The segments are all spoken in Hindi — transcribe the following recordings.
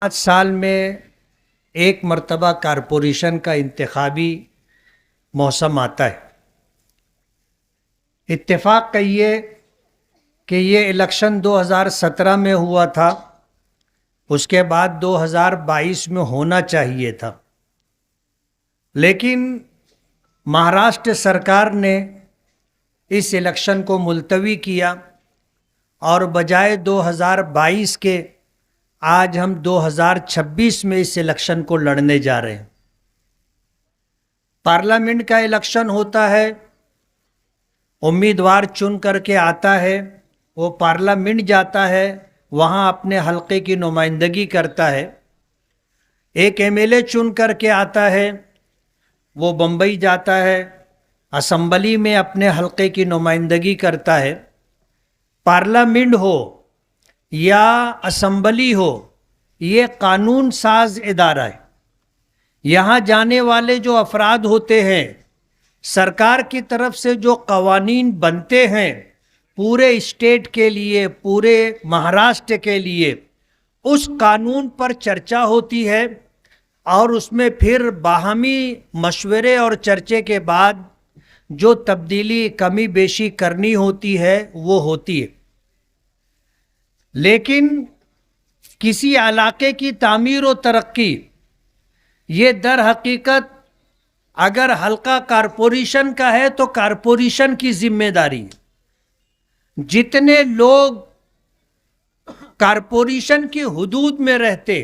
5 साल में एक मर्तबा कारपोरेशन का इंतखाबी मौसम आता है। इत्तेफाक कहिए कि ये इलेक्शन 2017 में हुआ था, उसके बाद 2022 में होना चाहिए था, लेकिन महाराष्ट्र सरकार ने इस इलेक्शन को मुलतवी किया और बजाय 2022 के आज हम 2026 में इस इलेक्शन को लड़ने जा रहे हैं। पार्लियामेंट का इलेक्शन होता है, उम्मीदवार चुन करके आता है, वो पार्लियामेंट जाता है, वहाँ अपने हलके की नुमाइंदगी करता है। एक एमएलए चुन करके आता है, वो बम्बई जाता है, असम्बली में अपने हलके की नुमाइंदगी करता है। पार्लियामेंट हो या असम्बली हो, ये कानून साज इदारा है। यहाँ जाने वाले जो अफराद होते हैं, सरकार की तरफ से जो कवानीन बनते हैं पूरे स्टेट के लिए, पूरे महाराष्ट्र के लिए, उस कानून पर चर्चा होती है और उसमें फिर बाहमी मशवरे और चर्चे के बाद जो तब्दीली कमी बेशी करनी होती है वो होती है। लेकिन किसी इलाके की तामीर और तरक्की ये दर हकीकत अगर हल्का कारपोरेशन का है तो कारपोरेशन की जिम्मेदारी है। जितने लोग कारपोरेशन की हुदूद में रहते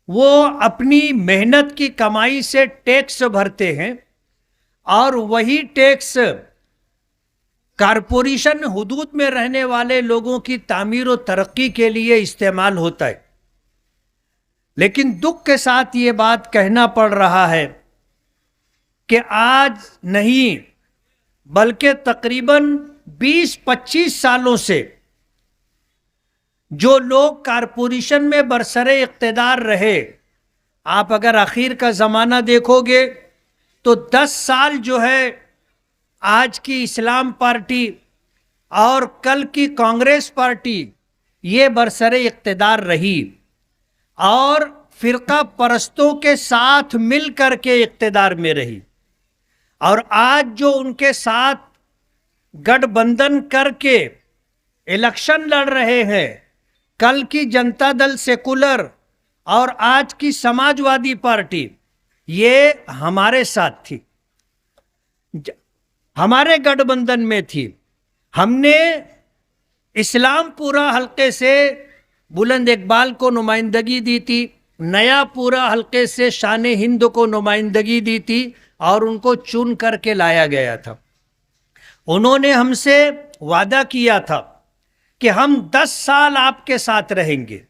वो अपनी मेहनत की कमाई से टैक्स भरते हैं और वही टैक्स कारपोरेशन हुदूद में रहने वाले लोगों की तामीर और तरक्की के लिए इस्तेमाल होता है। लेकिन दुख के साथ ये बात कहना पड़ रहा है कि आज नहीं बल्कि तकरीबन 20-25 सालों से जो लोग कारपोरेशन में बरसरे इख्तिदार रहे, आप अगर आखिर का ज़माना देखोगे तो 10 साल जो है आज की इस्लाम पार्टी और कल की कांग्रेस पार्टी ये बरसरे इख्तिदार रही और फिरका परस्तों के साथ मिल करके इख्तिदार में रही। और आज जो उनके साथ गठबंधन करके इलेक्शन लड़ रहे हैं, कल की जनता दल सेकुलर और आज की समाजवादी पार्टी, ये हमारे साथ थी, हमारे गठबंधन में थी। हमने इस्लामपुरा हल्के से बुलंद इकबाल को नुमाइंदगी दी थी, नया पूरा हल्के से शान हिंद को नुमाइंदगी दी थी और उनको चुन करके लाया गया था। उन्होंने हमसे वादा किया था कि हम 10 साल आपके साथ रहेंगे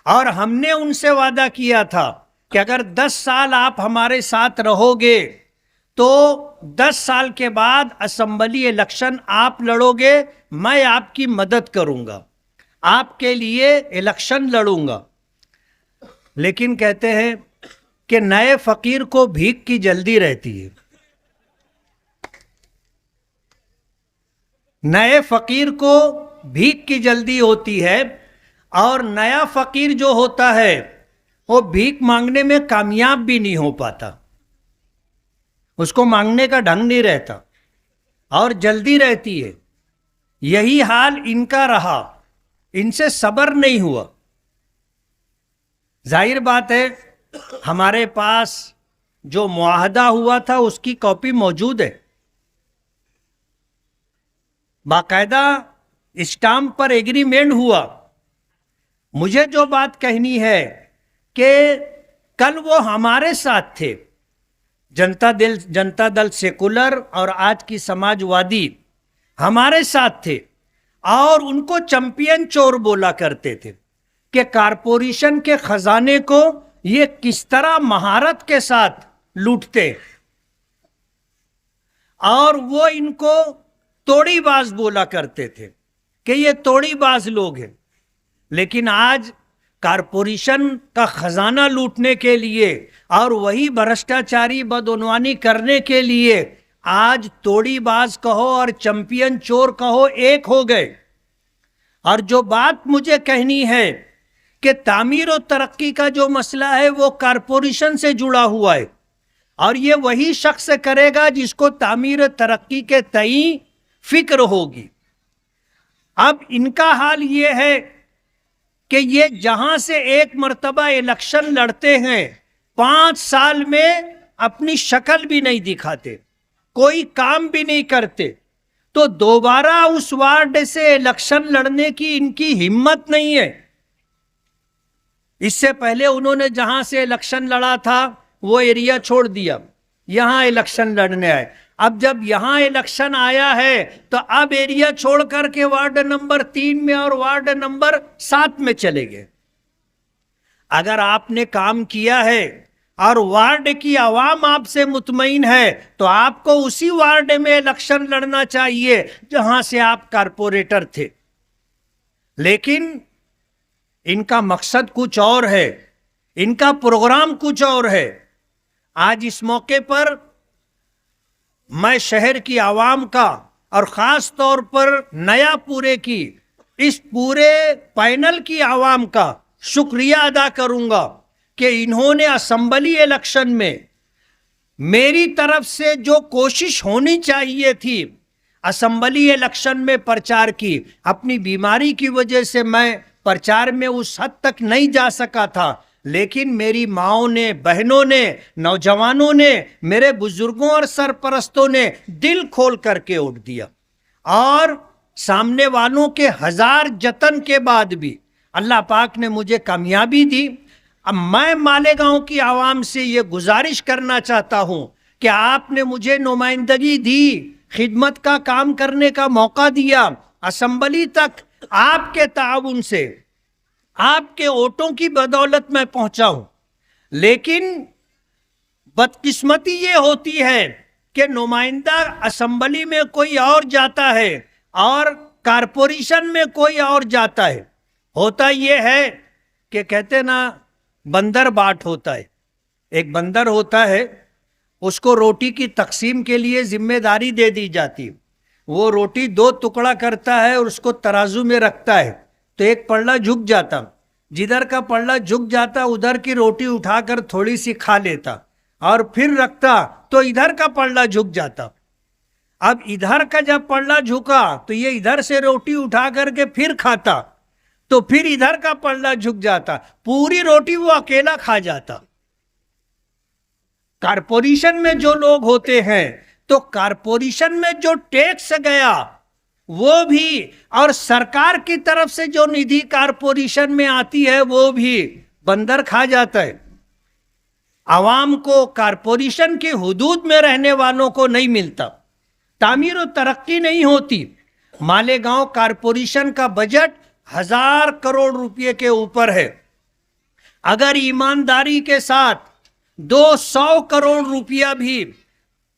और हमने उनसे वादा किया था कि अगर 10 साल आप हमारे साथ रहोगे तो 10 साल के बाद असेंबली इलेक्शन आप लड़ोगे, मैं आपकी मदद करूंगा, आपके लिए इलेक्शन लड़ूंगा। लेकिन कहते हैं कि नए फकीर को भीख की जल्दी रहती है। नए फकीर को भीख की जल्दी होती है और नया फकीर जो होता है वो भीख मांगने में कामयाब भी नहीं हो पाता, उसको मांगने का ढंग नहीं रहता और जल्दी रहती है। यही हाल इनका रहा, इनसे सब्र नहीं हुआ। जाहिर बात है हमारे पास जो मुआहदा हुआ था उसकी कॉपी मौजूद है, बाकायदा स्टाम्प पर एग्रीमेंट हुआ। मुझे जो बात कहनी है कि कल वो हमारे साथ थे, जनता दल सेकुलर और आज की समाजवादी हमारे साथ थे और उनको चैंपियन चोर बोला करते थे कि कारपोरेशन के खजाने को ये किस तरह महारत के साथ लूटते और वो इनको तोड़ीबाज बोला करते थे कि ये तोड़ीबाज लोग हैं। लेकिन आज कारपोरेशन का खजाना लूटने के लिए और वही भ्रष्टाचारी बदउनवानी करने के लिए आज तोड़ीबाज कहो और चैंपियन चोर कहो एक हो गए। और जो बात मुझे कहनी है कि तामीर और तरक्की का जो मसला है वो कारपोरेशन से जुड़ा हुआ है और ये वही शख्स करेगा जिसको तामीर तरक्की के तई फिक्र होगी। अब इनका हाल ये है कि ये जहां से एक मर्तबा इलेक्शन लड़ते हैं 5 साल में अपनी शक्ल भी नहीं दिखाते, कोई काम भी नहीं करते, तो दोबारा उस वार्ड से इलेक्शन लड़ने की इनकी हिम्मत नहीं है। इससे पहले उन्होंने जहां से इलेक्शन लड़ा था वो एरिया छोड़ दिया, यहां इलेक्शन लड़ने आए। अब जब यहां इलेक्शन आया है तो अब एरिया छोड़ करके वार्ड नंबर 3 में और वार्ड नंबर 7 में चले गए। अगर आपने काम किया है और वार्ड की आवाम आपसे मुतमईन है तो आपको उसी वार्ड में इलेक्शन लड़ना चाहिए जहां से आप कारपोरेटर थे। लेकिन इनका मकसद कुछ और है, इनका प्रोग्राम कुछ और है। आज इस मौके पर मैं शहर की आवाम का और ख़ास तौर पर नयापुरे की इस पूरे पैनल की आवाम का शुक्रिया अदा करूंगा कि इन्होंने असेंबली इलेक्शन में मेरी तरफ से जो कोशिश होनी चाहिए थी असेंबली इलेक्शन में प्रचार की। अपनी बीमारी की वजह से मैं प्रचार में उस हद तक नहीं जा सका था, लेकिन मेरी माओं ने, बहनों ने, नौजवानों ने, मेरे बुजुर्गों और सरपरस्तों ने दिल खोल करके वोट दिया और सामने वालों के 1000 जतन के बाद भी अल्लाह पाक ने मुझे कामयाबी दी। अब मैं मालेगांव की आवाम से ये गुजारिश करना चाहता हूं कि आपने मुझे नुमाइंदगी दी, खिदमत का काम करने का मौका दिया, असेंबली तक आपके ताउन से, आपके वोटों की बदौलत मैं पहुंचा हूं। लेकिन बदकिस्मती ये होती है कि नुमाइंदा असेंबली में कोई और जाता है और कारपोरेशन में कोई और जाता है। होता यह है कि कहते ना बंदर बाट होता है। एक बंदर होता है, उसको रोटी की तकसीम के लिए जिम्मेदारी दे दी जाती, वो रोटी 2 टुकड़ा करता है और उसको तराजू में रखता है तो एक पल्ला झुक जाता, जिधर का पल्ला झुक जाता उधर की रोटी उठाकर थोड़ी सी खा लेता और फिर रखता तो इधर का पल्ला झुक जाता। अब इधर का जब पल्ला झुका तो ये इधर से रोटी उठा करके फिर खाता तो फिर इधर का पल्ला झुक जाता, पूरी रोटी वो अकेला खा जाता। कारपोरेशन में जो लोग होते हैं तो कारपोरेशन में जो टैक्स गया वो भी और सरकार की तरफ से जो निधि कारपोरेशन में आती है वो भी बंदर खा जाता है। आवाम को, कारपोरेशन के हुदूद में रहने वालों को नहीं मिलता, तामीर और तरक्की नहीं होती। मालेगांव कारपोरेशन का बजट 1000 करोड़ रुपए के ऊपर है। अगर ईमानदारी के साथ 200 करोड़ रुपया भी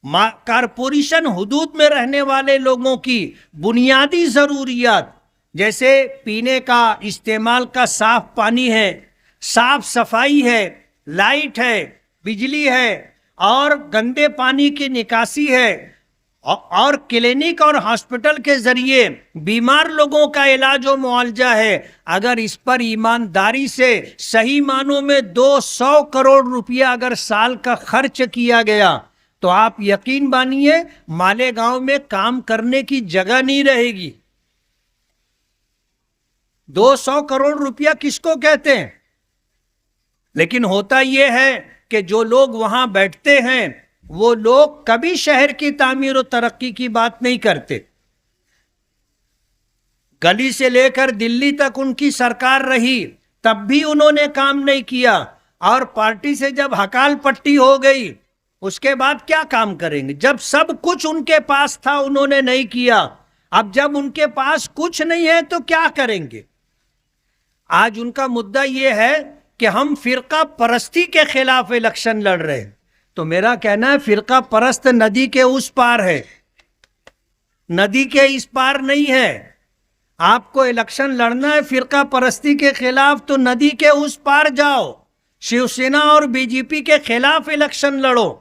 कारपोरेशन हुदूद में रहने वाले लोगों की बुनियादी ज़रूरियात जैसे पीने का, इस्तेमाल का साफ पानी है, साफ सफाई है, लाइट है, बिजली है और गंदे पानी की निकासी है और क्लिनिक और हॉस्पिटल के जरिए बीमार लोगों का इलाज और मुआवजा है, अगर इस पर ईमानदारी से सही मानों में 200 करोड़ रुपया अगर साल का खर्च किया गया तो आप यकीन मानिए मालेगांव में काम करने की जगह नहीं रहेगी। 200 करोड़ रुपया किसको कहते हैं? लेकिन होता यह है कि जो लोग वहां बैठते हैं वो लोग कभी शहर की तामीर और तरक्की की बात नहीं करते। गली से लेकर दिल्ली तक उनकी सरकार रही, तब भी उन्होंने काम नहीं किया और पार्टी से जब हकाल पट्टी हो गई उसके बाद क्या काम करेंगे? जब सब कुछ उनके पास था उन्होंने नहीं किया, अब जब उनके पास कुछ नहीं है तो क्या करेंगे? आज उनका मुद्दा यह है कि हम फिरका परस्ती के खिलाफ इलेक्शन लड़ रहे हैं। तो मेरा कहना है फिरका परस्त नदी के उस पार है, नदी के इस पार नहीं है। आपको इलेक्शन लड़ना है फिरका परस्ती के खिलाफ तो नदी के उस पार जाओ, शिवसेना और बीजेपी के खिलाफ इलेक्शन लड़ो।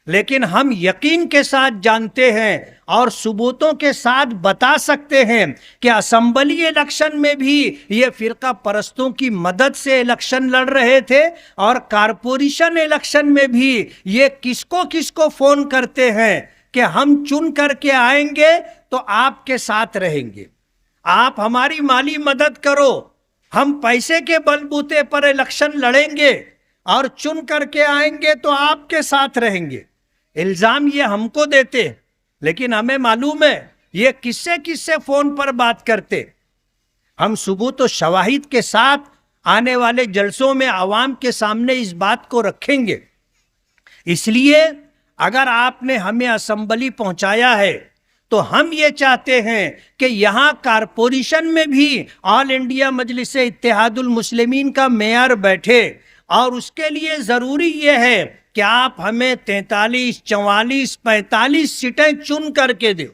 लेकिन हम यकीन के साथ जानते हैं और सबूतों के साथ बता सकते हैं कि असेंबली इलेक्शन में भी ये फिरका परस्तों की मदद से इलेक्शन लड़ रहे थे और कारपोरेशन इलेक्शन में भी ये किसको किसको फोन करते हैं कि हम चुन करके आएंगे तो आपके साथ रहेंगे, आप हमारी माली मदद करो, हम पैसे के बलबूते पर इलेक्शन लड़ेंगे और चुन करके आएंगे तो आपके साथ रहेंगे। इल्जाम ये हमको देते, लेकिन हमें मालूम है ये किससे किससे फोन पर बात करते। हम सबूत और शवाहिद के साथ आने वाले जलसों में आवाम के सामने इस बात को रखेंगे। इसलिए अगर आपने हमें असेंबली पहुंचाया है तो हम ये चाहते हैं कि यहाँ कारपोरेशन में भी ऑल इंडिया मजलिस इत्तेहादुल मुस्लिमीन का मेयर बैठे, और उसके लिए ज़रूरी ये है कि आप हमें 43, 44, 45 सीटें चुन करके दो।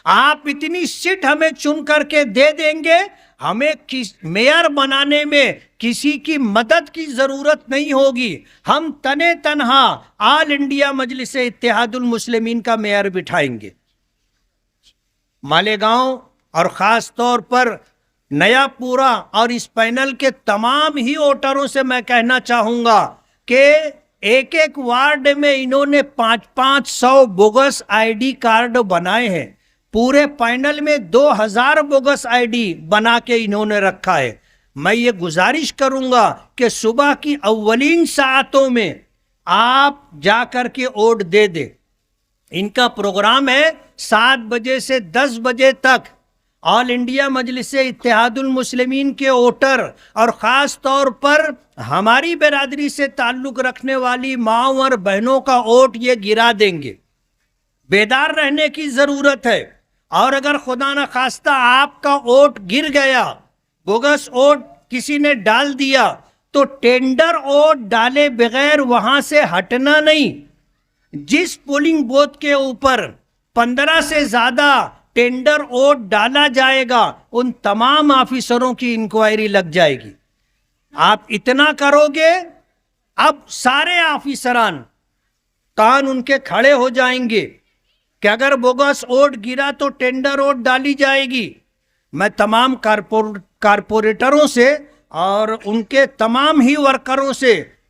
आप इतनी सीट हमें चुन करके दे देंगे, हमें मेयर बनाने में किसी की मदद की जरूरत नहीं होगी। हम तने तनहा ऑल इंडिया मजलिस इत्तेहादुल मुस्लिमीन का मेयर बिठाएंगे। मालेगांव और ख़ास तौर पर नयापुरा और इस पैनल के तमाम ही वोटरों से मैं कहना चाहूँगा कि एक एक वार्ड में इन्होंने 500 बोगस आईडी कार्ड बनाए हैं। पूरे पैनल में 2000 बोगस आईडी बना के इन्होंने रखा है। मैं ये गुजारिश करूँगा कि सुबह की अव्वलीन सातों में आप जाकर के वोट दे दें। इनका प्रोग्राम है 7 बजे से 10 बजे तक। ऑल इंडिया मजलिस इत्तेहादुल मुस्लिमीन के वोटर और ख़ास तौर पर हमारी बिरादरी से ताल्लुक़ रखने वाली माओ और बहनों का वोट ये गिरा देंगे। बेदार रहने की ज़रूरत है, और अगर खुदा न खास्ता आपका वोट गिर गया, बोगस वोट किसी ने डाल दिया, तो टेंडर वोट डाले बगैर वहाँ से हटना नहीं। जिस पोलिंग बूथ के ऊपर 15 से ज़्यादा टेंडर वोट डाला जाएगा, उन तमाम ऑफिसरों की इंक्वायरी लग जाएगी। आप इतना करोगे, अब सारे ऑफिसरान कान उनके खड़े हो जाएंगे कि अगर बोगस वोट गिरा तो टेंडर वोट डाली जाएगी। मैं तमाम कारपोरेटरों से और उनके तमाम ही वर्करों से,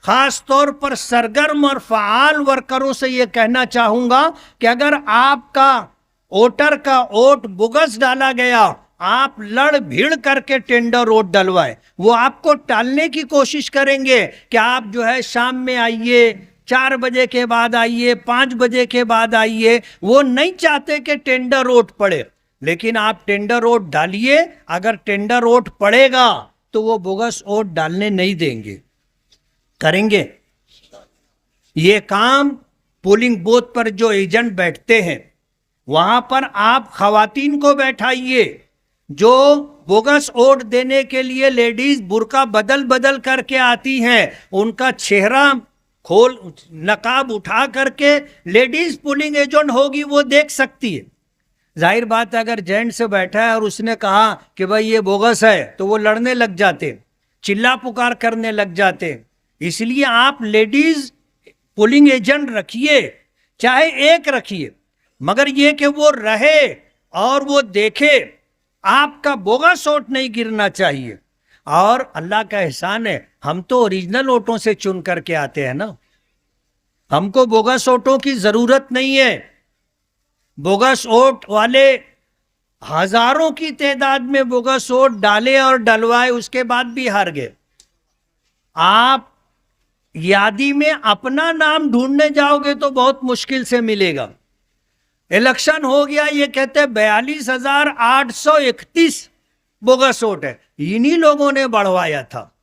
खास तौर पर सरगर्म और फ़ाल वर्करों से ये कहना चाहूँगा कि अगर आपका वोटर का वोट बोगस डाला गया, आप लड़ भीड़ करके टेंडर वोट डलवाए। वो आपको टालने की कोशिश करेंगे कि आप जो है शाम में आइए, 4 बजे के बाद आइए, 5 बजे के बाद आइए। वो नहीं चाहते कि टेंडर वोट पड़े, लेकिन आप टेंडर वोट डालिए। अगर टेंडर वोट पड़ेगा तो वो बोगस वोट डालने नहीं देंगे। करेंगे ये काम। पोलिंग बूथ पर जो एजेंट बैठते हैं, वहां पर आप खवातीन को बैठाइए। जो बोगस वोट देने के लिए लेडीज बुर्का बदल बदल करके आती हैं, उनका चेहरा खोल, नकाब उठा करके लेडीज पोलिंग एजेंट होगी, वो देख सकती है। जाहिर बात है, अगर जेंट से बैठा है और उसने कहा कि भाई ये बोगस है, तो वो लड़ने लग जाते, चिल्ला पुकार करने लग जाते। इसलिए आप लेडीज पोलिंग एजेंट रखिए, चाहे एक रखिए, मगर ये कि वो रहे और वो देखे, आपका बोगस वोट नहीं गिरना चाहिए। और अल्लाह का एहसान है, हम तो ओरिजिनल वोटों से चुन करके आते हैं ना, हमको बोगस वोटों की जरूरत नहीं है। बोगस वोट वाले हजारों की तादाद में बोगस वोट डाले और डलवाए, उसके बाद भी हार गए। आप यादी में अपना नाम ढूंढने जाओगे तो बहुत मुश्किल से मिलेगा। इलेक्शन हो गया, ये कहते 42,831 बोगस वोट है। इन्हीं लोगों ने बढ़वाया था।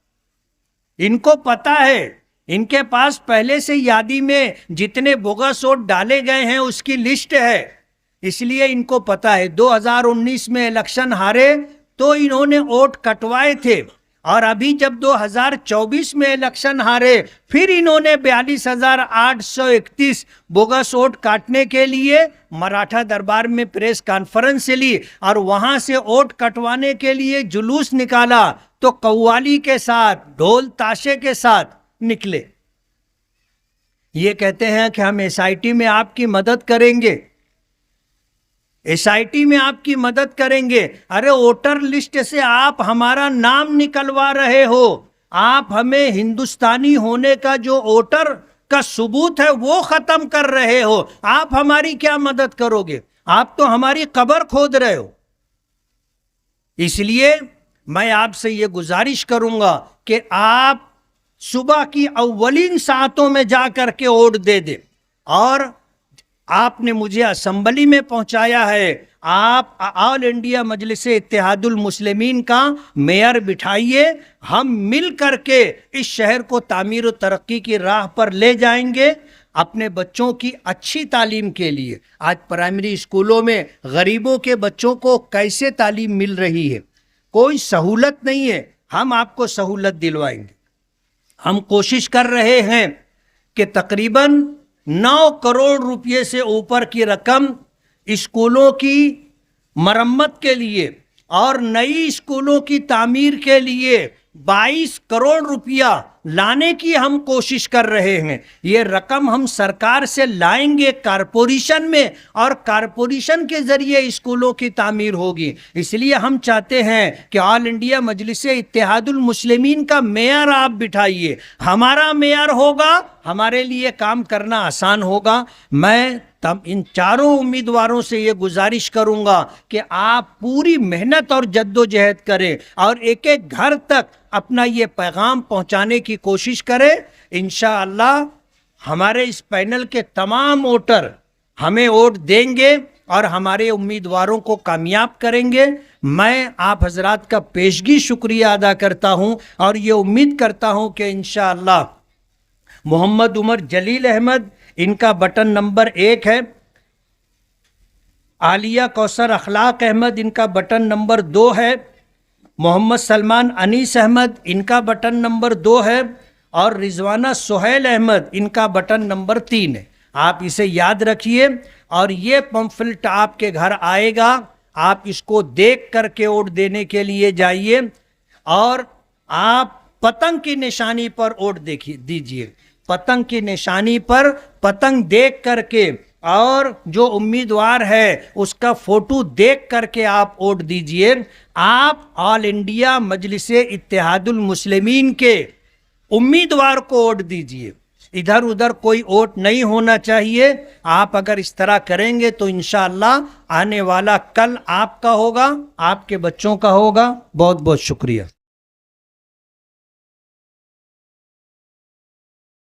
इनको पता है, इनके पास पहले से यादी में जितने बोगस वोट डाले गए हैं उसकी लिस्ट है, इसलिए इनको पता है। 2019 में इलेक्शन हारे तो इन्होंने वोट कटवाए थे, और अभी जब 2024 में इलेक्शन हारे, फिर इन्होंने 42,831 बोगस वोट काटने के लिए मराठा दरबार में प्रेस कॉन्फ्रेंस ली और वहां से वोट कटवाने के लिए जुलूस निकाला, तो कव्वाली के साथ, ढोल ताशे के साथ निकले। ये कहते हैं कि हम एसआईटी में आपकी मदद करेंगे, एसआईटी में आपकी मदद करेंगे। अरे वोटर लिस्ट से आप हमारा नाम निकलवा रहे हो, आप हमें हिंदुस्तानी होने का जो वोटर का सबूत है वो खत्म कर रहे हो, आप हमारी क्या मदद करोगे? आप तो हमारी कब्र खोद रहे हो। इसलिए मैं आपसे ये गुजारिश करूंगा कि आप सुबह की अव्वलीन सातों में जाकर के वोट दे दे। और आपने मुझे असेंबली में पहुंचाया है, आप ऑल इंडिया मजलिस इत्तेहादुल मुस्लिमीन का मेयर बिठाइए, हम मिल करके इस शहर को तामीर और तरक्की की राह पर ले जाएंगे अपने बच्चों की अच्छी तालीम के लिए। आज प्राइमरी स्कूलों में गरीबों के बच्चों को कैसे तालीम मिल रही है, कोई सहूलत नहीं है, हम आपको सहूलत दिलवाएंगे। हम कोशिश कर रहे हैं कि तकरीबन 9 करोड़ रुपए से ऊपर की रकम स्कूलों की मरम्मत के लिए और नई स्कूलों की तामीर के लिए 22 करोड़ रुपया लाने की हम कोशिश कर रहे हैं। ये रकम हम सरकार से लाएंगे कारपोरेशन में, और कारपोरेशन के जरिए स्कूलों की तामीर होगी। इसलिए हम चाहते हैं कि ऑल इंडिया मजलिस इत्तेहादुल मुस्लिमीन का मेयर आप बिठाइए, हमारा मेयर होगा, हमारे लिए काम करना आसान होगा। मैं तब इन चारों उम्मीदवारों से ये गुजारिश करूंगा कि आप पूरी मेहनत और जद्दोजहद करें और एक एक घर तक अपना ये पैगाम पहुंचाने की कोशिश करें। इंशाअल्लाह हमारे इस पैनल के तमाम वोटर हमें वोट देंगे और हमारे उम्मीदवारों को कामयाब करेंगे। मैं आप हजरात का पेशगी शुक्रिया अदा करता हूं और ये उम्मीद करता हूं कि इंशाअल्लाह मोहम्मद उमर जलील अहमद, इनका बटन नंबर 1 है। आलिया कौसर अखलाक अहमद, इनका बटन नंबर 2 है। मोहम्मद सलमान अनीस अहमद, इनका बटन नंबर 2 है। और रिजवाना सुहैल अहमद, इनका बटन नंबर 3 है। आप इसे याद रखिए और ये पंफलेट आपके घर आएगा, आप इसको देख करके वोट देने के लिए जाइए और आप पतंग की निशानी पर वोट दीजिए। पतंग की निशानी पर पतंग देख करके और जो उम्मीदवार है उसका फोटो देख करके आप वोट दीजिए। आप ऑल इंडिया मजलिस इत्तेहादुल मुस्लिमीन के उम्मीदवार को वोट दीजिए, इधर उधर कोई वोट नहीं होना चाहिए। आप अगर इस तरह करेंगे तो इंशाअल्लाह आने वाला कल आपका होगा, आपके बच्चों का होगा। बहुत बहुत शुक्रिया।